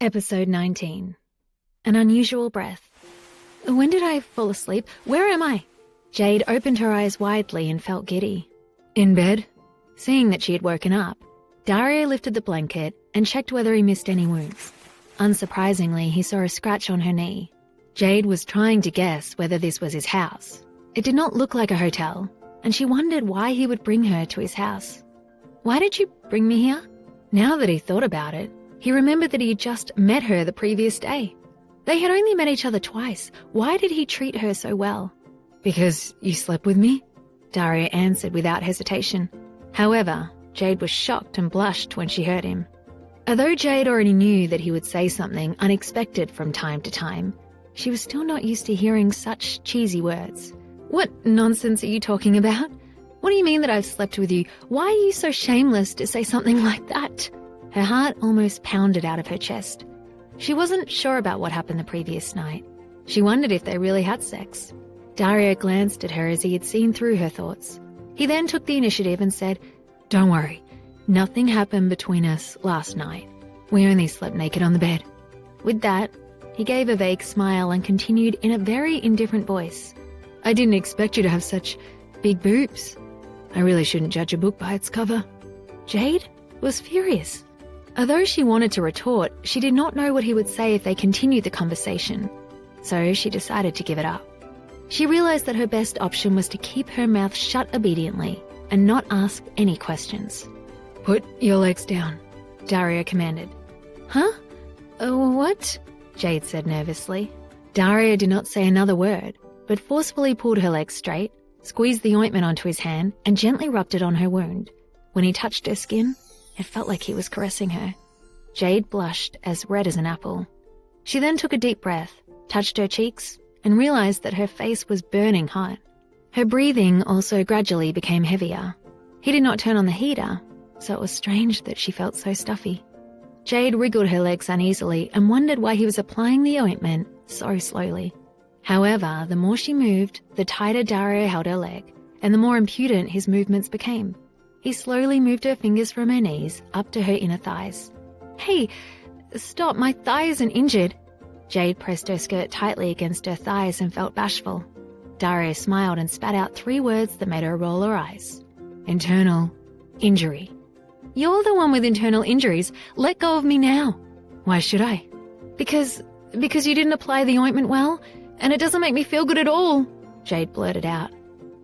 Episode 19. An Unusual Breath. When did I fall asleep? Where am I? Jade opened her eyes widely and felt giddy. In bed? Seeing that she had woken up, Dario lifted the blanket and checked whether he missed any wounds. Unsurprisingly, he saw a scratch on her knee. Jade was trying to guess whether this was his house. It did not look like a hotel, and she wondered why he would bring her to his house. Why did you bring me here? Now that he thought about it, he remembered that he had just met her the previous day. They had only met each other twice. Why did he treat her so well? Because you slept with me? Dario answered without hesitation. However, Jade was shocked and blushed when she heard him. Although Jade already knew that he would say something unexpected from time to time, she was still not used to hearing such cheesy words. What nonsense are you talking about? What do you mean that I've slept with you? Why are you so shameless to say something like that? Her heart almost pounded out of her chest. She wasn't sure about what happened the previous night. She wondered if they really had sex. Dario glanced at her as he had seen through her thoughts. He then took the initiative and said, "Don't worry, nothing happened between us last night. We only slept naked on the bed." With that, he gave a vague smile and continued in a very indifferent voice. "I didn't expect you to have such big boobs. I really shouldn't judge a book by its cover." Jade was furious. Although she wanted to retort, she did not know what he would say if they continued the conversation. So she decided to give it up. She realized that her best option was to keep her mouth shut obediently and not ask any questions. "Put your legs down," Dario commanded. "Huh? What?" Jade said nervously. Dario did not say another word, but forcefully pulled her legs straight, squeezed the ointment onto his hand, and gently rubbed it on her wound. When he touched her skin, it felt like he was caressing her. Jade blushed as red as an apple. She then took a deep breath, touched her cheeks, and realized that her face was burning hot. Her breathing also gradually became heavier. He did not turn on the heater, so it was strange that she felt so stuffy. Jade wriggled her legs uneasily and wondered why he was applying the ointment so slowly. However, the more she moved, the tighter Dario held her leg, and the more impudent his movements became. He slowly moved her fingers from her knees up to her inner thighs. "Hey, stop, my thigh isn't injured." Jade pressed her skirt tightly against her thighs and felt bashful. Dario smiled and spat out 3 words that made her roll her eyes. "Internal injury." "You're the one with internal injuries. Let go of me now." "Why should I?" Because you didn't apply the ointment well, and it doesn't make me feel good at all," Jade blurted out.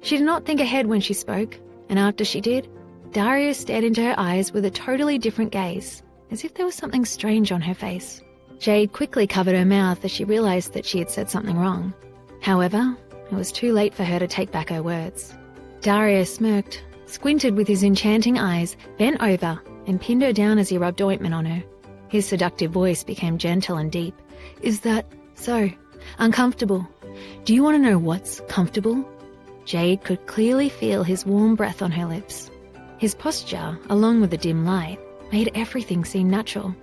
She did not think ahead when she spoke, and after she did, Dario stared into her eyes with a totally different gaze, as if there was something strange on her face. Jade quickly covered her mouth as she realized that she had said something wrong. However, it was too late for her to take back her words. Dario smirked, squinted with his enchanting eyes, bent over, and pinned her down as he rubbed ointment on her. His seductive voice became gentle and deep. "Is that so? Uncomfortable? Do you want to know what's comfortable?" Jade could clearly feel his warm breath on her lips. His posture, along with the dim light, made everything seem natural.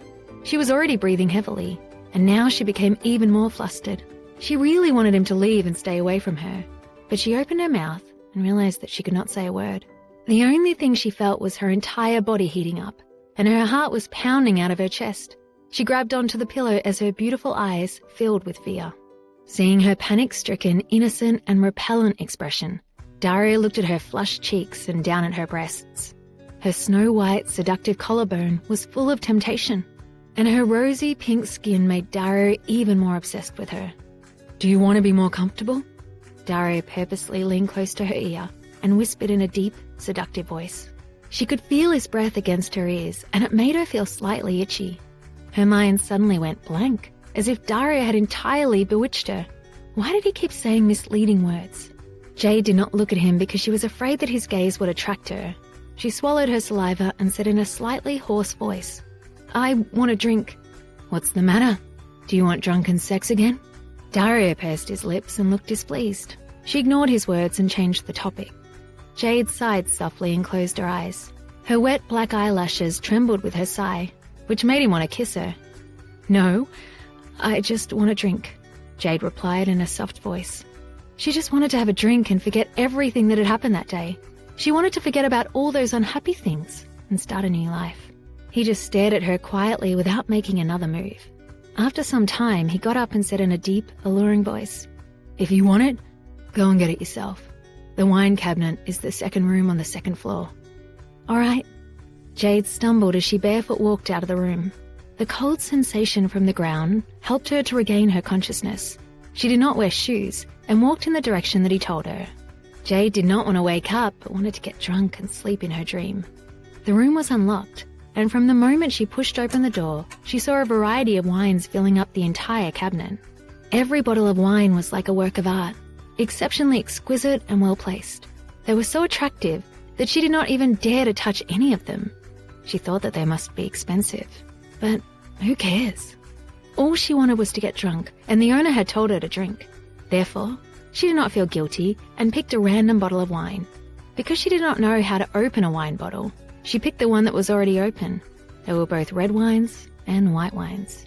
She was already breathing heavily, and now she became even more flustered. She really wanted him to leave and stay away from her, but she opened her mouth and realized that she could not say a word. The only thing she felt was her entire body heating up, and her heart was pounding out of her chest. She grabbed onto the pillow as her beautiful eyes filled with fear. Seeing her panic-stricken, innocent and repellent expression, Dario looked at her flushed cheeks and down at her breasts. Her snow-white, seductive collarbone was full of temptation, and her rosy pink skin made Dario even more obsessed with her. "Do you want to be more comfortable?" Dario purposely leaned close to her ear and whispered in a deep, seductive voice. She could feel his breath against her ears, and it made her feel slightly itchy. Her mind suddenly went blank, as if Dario had entirely bewitched her. Why did he keep saying misleading words? Jade did not look at him because she was afraid that his gaze would attract her. She swallowed her saliva and said in a slightly hoarse voice, "I want a drink." "What's the matter? Do you want drunken sex again?" Dario pursed his lips and looked displeased. She ignored his words and changed the topic. Jade sighed softly and closed her eyes. Her wet black eyelashes trembled with her sigh, which made him want to kiss her. "No, I just want a drink," Jade replied in a soft voice. She just wanted to have a drink and forget everything that had happened that day. She wanted to forget about all those unhappy things and start a new life. He just stared at her quietly without making another move. After some time, he got up and said in a deep, alluring voice, "If you want it, go and get it yourself. The wine cabinet is the second room on the second floor." "All right." Jade stumbled as she barefoot walked out of the room. The cold sensation from the ground helped her to regain her consciousness. She did not wear shoes and walked in the direction that he told her. Jade did not want to wake up but wanted to get drunk and sleep in her dream. The room was unlocked, and from the moment she pushed open the door, she saw a variety of wines filling up the entire cabinet. Every bottle of wine was like a work of art, exceptionally exquisite and well-placed. They were so attractive that she did not even dare to touch any of them. She thought that they must be expensive, but who cares? All she wanted was to get drunk, and the owner had told her to drink. Therefore, she did not feel guilty and picked a random bottle of wine. Because she did not know how to open a wine bottle, she picked the one that was already open. They were both red wines and white wines.